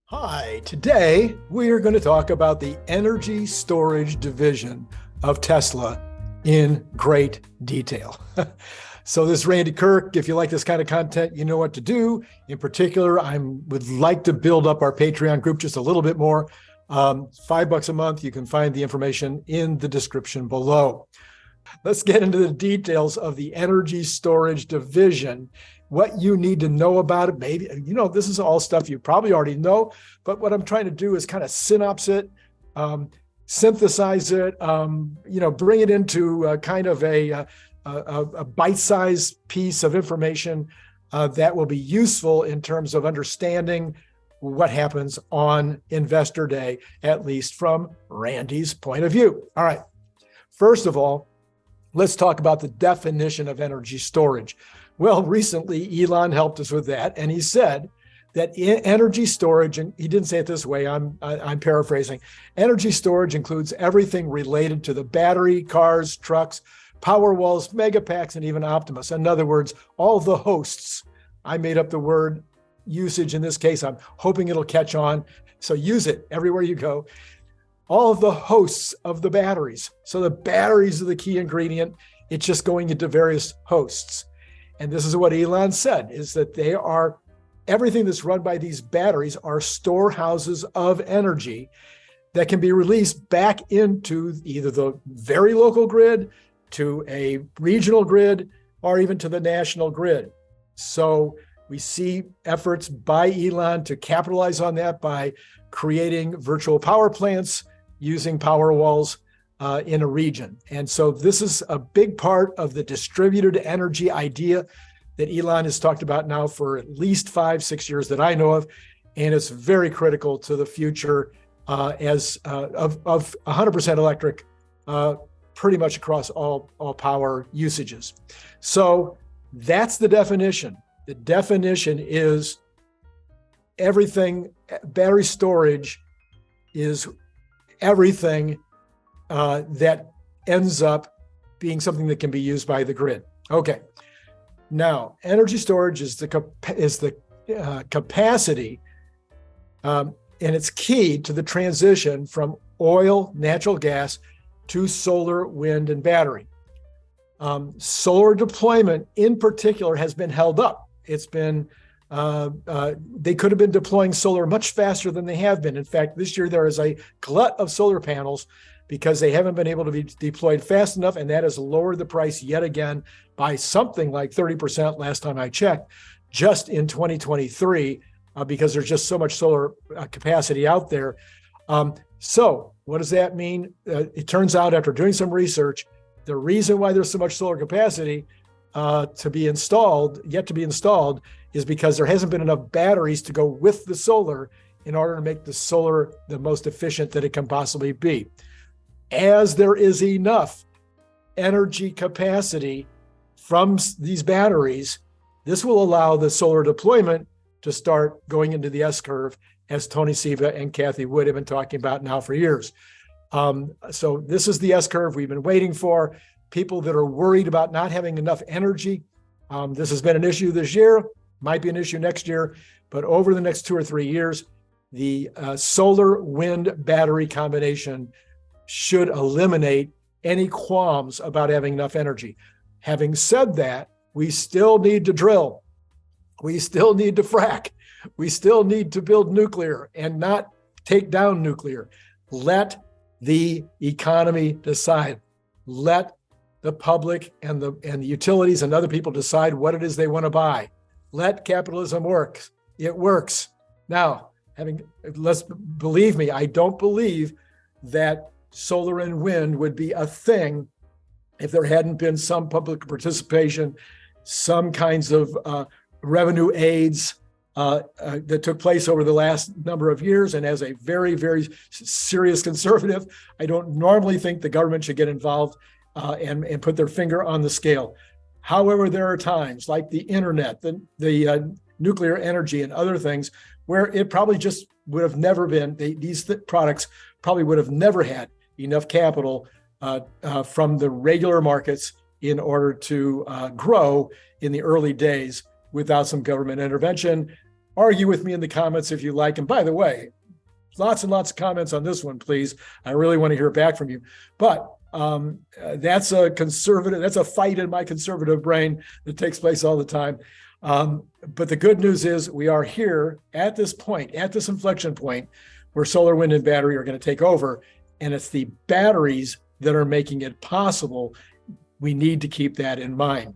Hi, today we are going to talk about the energy storage division of Tesla in great detail. So this is Randy Kirk. If you like this kind of content, you know what to do. In particular, I would like to build up our Patreon group just a little bit more. $5 a month. You can find the information in the description below. Let's get into the details of the energy storage division, what you need to know about it. Maybe, this is all stuff you probably already know, but what I'm trying to do is kind of synopsis it, synthesize it, bring it into kind of a bite-sized piece of information that will be useful in terms of understanding what happens on Investor Day, at least from Randy's point of view. All right. First of all, let's talk about the definition of energy storage. Well, recently, Elon helped us with that, and he said that energy storage, and he didn't say it this way, I'm paraphrasing, energy storage includes everything related to the battery, cars, trucks, power walls, megapacks, and even Optimus. In other words, all the hosts. I made up the word usage in this case. I'm hoping it'll catch on. So use it everywhere you go. All of the hosts of the batteries. So the batteries are the key ingredient. It's just going into various hosts. And this is what Elon said, is that they are, everything that's run by these batteries are storehouses of energy that can be released back into either the very local grid, to a regional grid, or even to the national grid. So we see efforts by Elon to capitalize on that by creating virtual power plants using power walls in a region. And so this is a big part of the distributed energy idea that Elon has talked about now for at least 5-6 years that I know of. And it's very critical to the future of 100% electric, pretty much across all power usages. So that's the definition. The definition is everything, battery storage is everything that ends up being something that can be used by the grid. Okay. Now, energy storage is the capacity, and it's key to the transition from oil, natural gas, to solar, wind, and battery. Solar deployment, in particular, has been held up. It's been they could have been deploying solar much faster than they have been. In fact, this year there is a glut of solar panels because they haven't been able to be deployed fast enough, and that has lowered the price yet again by something like 30% last time I checked, just in 2023, because there's just so much solar capacity out there. So what does that mean? It turns out, after doing some research, the reason why there's so much solar capacity yet to be installed, is because there hasn't been enough batteries to go with the solar in order to make the solar the most efficient that it can possibly be. As there is enough energy capacity from these batteries, this will allow the solar deployment to start going into the S-curve, as Tony Siva and Kathy Wood have been talking about now for years. So this is the S-curve we've been waiting for. People that are worried about not having enough energy, this has been an issue this year, might be an issue next year, but over the next 2 or 3 years, the solar wind battery combination should eliminate any qualms about having enough energy. Having said that, we still need to drill. We still need to frack. We still need to build nuclear and not take down nuclear. Let the economy decide. Let the public and the utilities and other people decide what it is they want to buy. Let capitalism work. It works. Now, let's believe me, I don't believe that solar and wind would be a thing if there hadn't been some public participation, some kinds of revenue aids that took place over the last number of years. And as a very, very serious conservative, I don't normally think the government should get involved and put their finger on the scale. However, there are times like the internet, the nuclear energy and other things where it probably just would have never been, these products probably would have never had enough capital from the regular markets in order to grow in the early days without some government intervention. argue with me in the comments if you like. And by the way, lots and lots of comments on this one, please. I really want to hear back from you. But that's a fight in my conservative brain that takes place all the time. But the good news is we are here at this point, at this inflection point, where solar, wind, and battery are going to take over. And it's the batteries that are making it possible. We need to keep that in mind.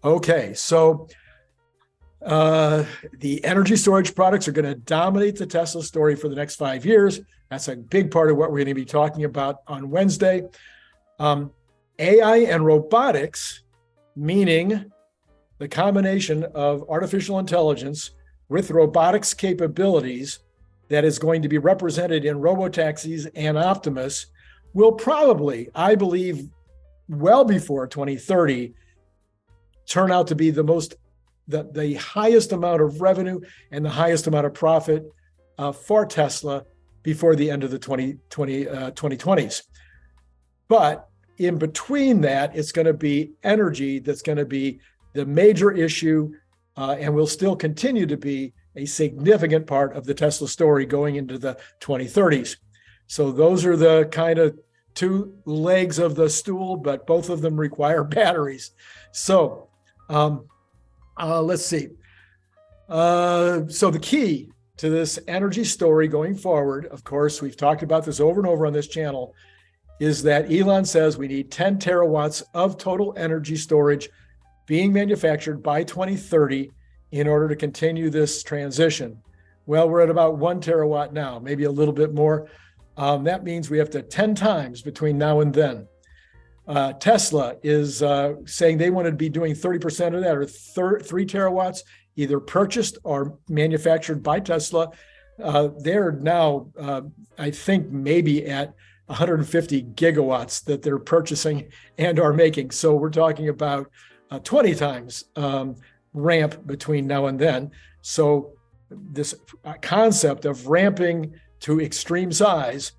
Okay, so the energy storage products are going to dominate the Tesla story for the next 5 years. That's a big part of what we're going to be talking about on Wednesday. AI and robotics, meaning the combination of artificial intelligence with robotics capabilities that is going to be represented in robotaxis and Optimus, will probably, I believe, well before 2030, turn out to be the highest amount of revenue and the highest amount of profit for Tesla before the end of the 2020s. But in between that, it's going to be energy that's going to be the major issue and will still continue to be a significant part of the Tesla story going into the 2030s. So those are the kind of two legs of the stool, but both of them require batteries. So let's see. So the key to this energy story going forward, of course, we've talked about this over and over on this channel, is that Elon says we need 10 terawatts of total energy storage being manufactured by 2030 in order to continue this transition. Well, we're at about 1 terawatt now, maybe a little bit more. That means we have to 10 times between now and then. Tesla is saying they want to be doing 30% of that, or 3 terawatts, either purchased or manufactured by Tesla. They're now, I think, maybe at 150 gigawatts that they're purchasing and are making. So we're talking about 20 times ramp between now and then. So this concept of ramping to extreme size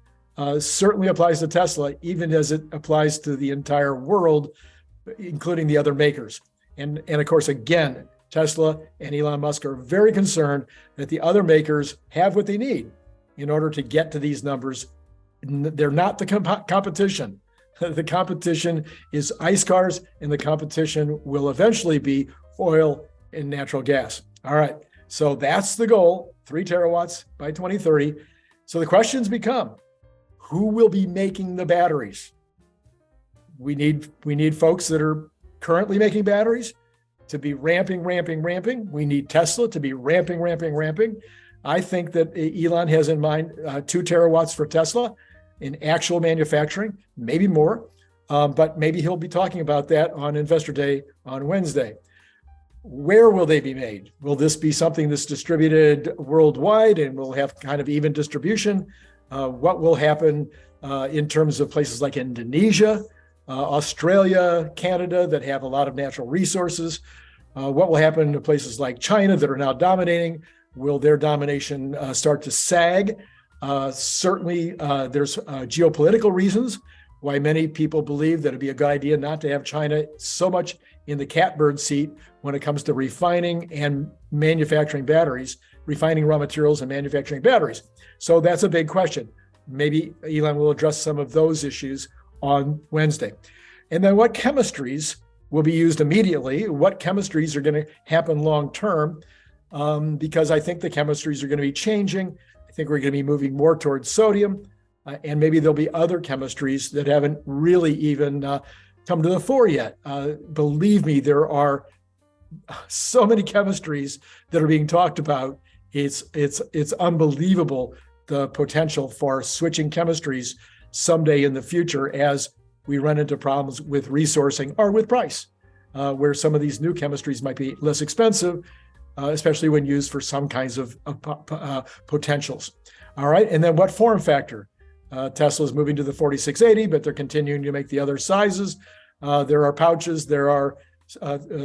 certainly applies to Tesla, even as it applies to the entire world, including the other makers. And of course, again, Tesla and Elon Musk are very concerned that the other makers have what they need in order to get to these numbers. They're not the competition. The competition is ICE cars, and the competition will eventually be oil and natural gas. All right, so that's the goal, 3 terawatts by 2030. So the questions become, who will be making the batteries? We need folks that are currently making batteries to be ramping. We need Tesla to be ramping. I think that Elon has in mind 2 terawatts for Tesla in actual manufacturing, maybe more, but maybe he'll be talking about that on Investor Day on Wednesday. Where will they be made? Will this be something that's distributed worldwide and will have kind of even distribution? What will happen in terms of places like Indonesia, Australia, Canada that have a lot of natural resources? What will happen to places like China that are now dominating? Will their domination start to sag? Certainly, there's geopolitical reasons why many people believe that it'd be a good idea not to have China so much in the catbird seat when it comes to refining and manufacturing batteries, refining raw materials and manufacturing batteries. So that's a big question. Maybe Elon will address some of those issues on Wednesday. And then what chemistries will be used immediately? What chemistries are going to happen long term? Because I think the chemistries are going to be changing. I think we're going to be moving more towards sodium, and maybe there'll be other chemistries that haven't really even come to the fore yet. Believe me, there are so many chemistries that are being talked about. It's unbelievable, the potential for switching chemistries someday in the future as we run into problems with resourcing or with price, where some of these new chemistries might be less expensive, especially when used for some kinds of potentials. All right, and then what form factor? Tesla is moving to the 4680, but they're continuing to make the other sizes. There are pouches, there are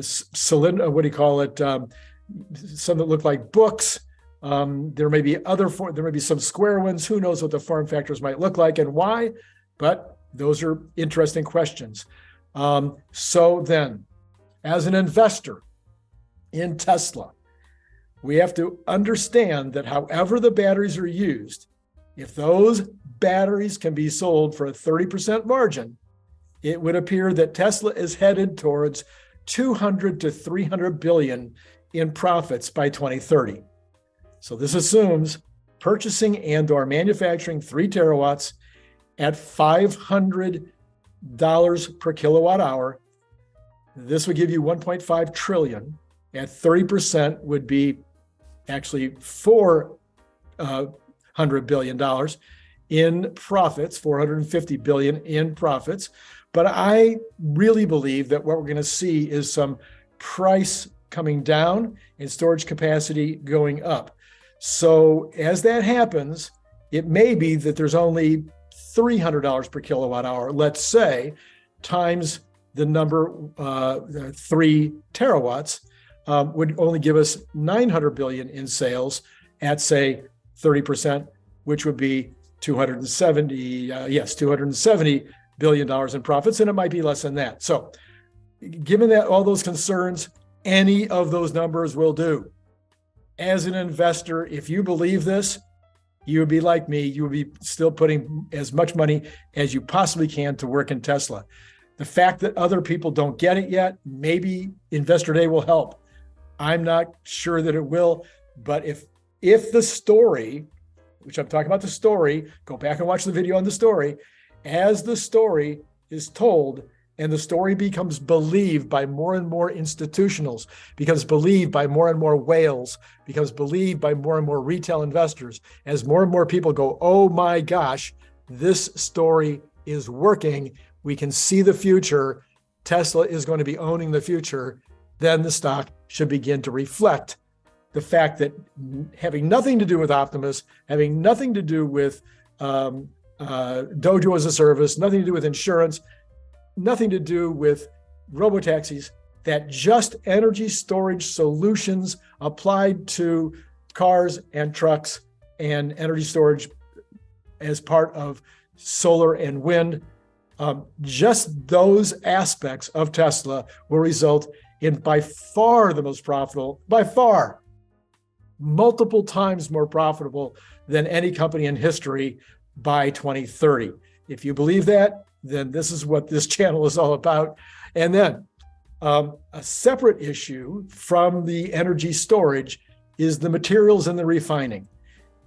cylinder, what do you call it? Some that look like books. There may be there may be some square ones. Who knows what the form factors might look like and why? But those are interesting questions. So then, as an investor in Tesla, we have to understand that however the batteries are used, if those batteries can be sold for a 30% margin, it would appear that Tesla is headed towards 200 to 300 billion in profits by 2030. So this assumes purchasing and or manufacturing 3 terawatts at $500 per kilowatt hour. This would give you 1.5 trillion. At 30% would be actually $400 billion in profits, 450 billion in profits. But I really believe that what we're going to see is some price coming down and storage capacity going up. So as that happens, it may be that there's only $300 per kilowatt hour, let's say, times the number 3 terawatts would only give us 900 billion in sales at, say, 30%, which would be 270 billion dollars in profits, and it might be less than that. So given that all those concerns, any of those numbers will do. As an investor, if you believe this, you would be like me. You would be still putting as much money as you possibly can to work in Tesla. The fact that other people don't get it yet, maybe Investor Day will help. I'm not sure that it will, but if the story, which I'm talking about the story, go back and watch the video on the story, as the story is told and the story becomes believed by more and more institutionals, becomes believed by more and more whales, becomes believed by more and more retail investors, as more and more people go, oh my gosh, this story is working, we can see the future, Tesla is going to be owning the future, then the stock should begin to reflect the fact that having nothing to do with Optimus, having nothing to do with Dojo as a service, nothing to do with insurance, nothing to do with robotaxis, that just energy storage solutions applied to cars and trucks and energy storage as part of solar and wind, just those aspects of Tesla will result in by far the most profitable, by far, multiple times more profitable than any company in history by 2030. If you believe that, then this is what this channel is all about. And then a separate issue from the energy storage is the materials and the refining.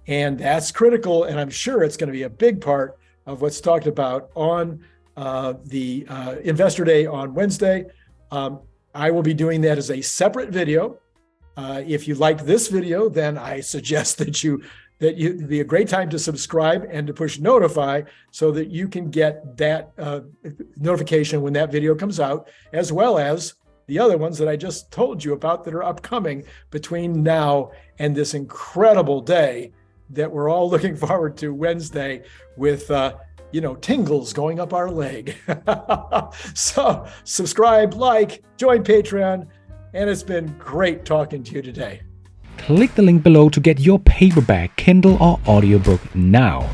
And that's critical, and I'm sure it's going to be a big part of what's talked about on the Investor Day on Wednesday. I will be doing that as a separate video. If you liked this video, then I suggest that it'd be a great time to subscribe and to push notify so that you can get that notification when that video comes out, as well as the other ones that I just told you about that are upcoming between now and this incredible day that we're all looking forward to, Wednesday, with tingles going up our leg. So subscribe, like, join Patreon, and it's been great talking to you today. Click the link below to get your paperback, Kindle, or audiobook now.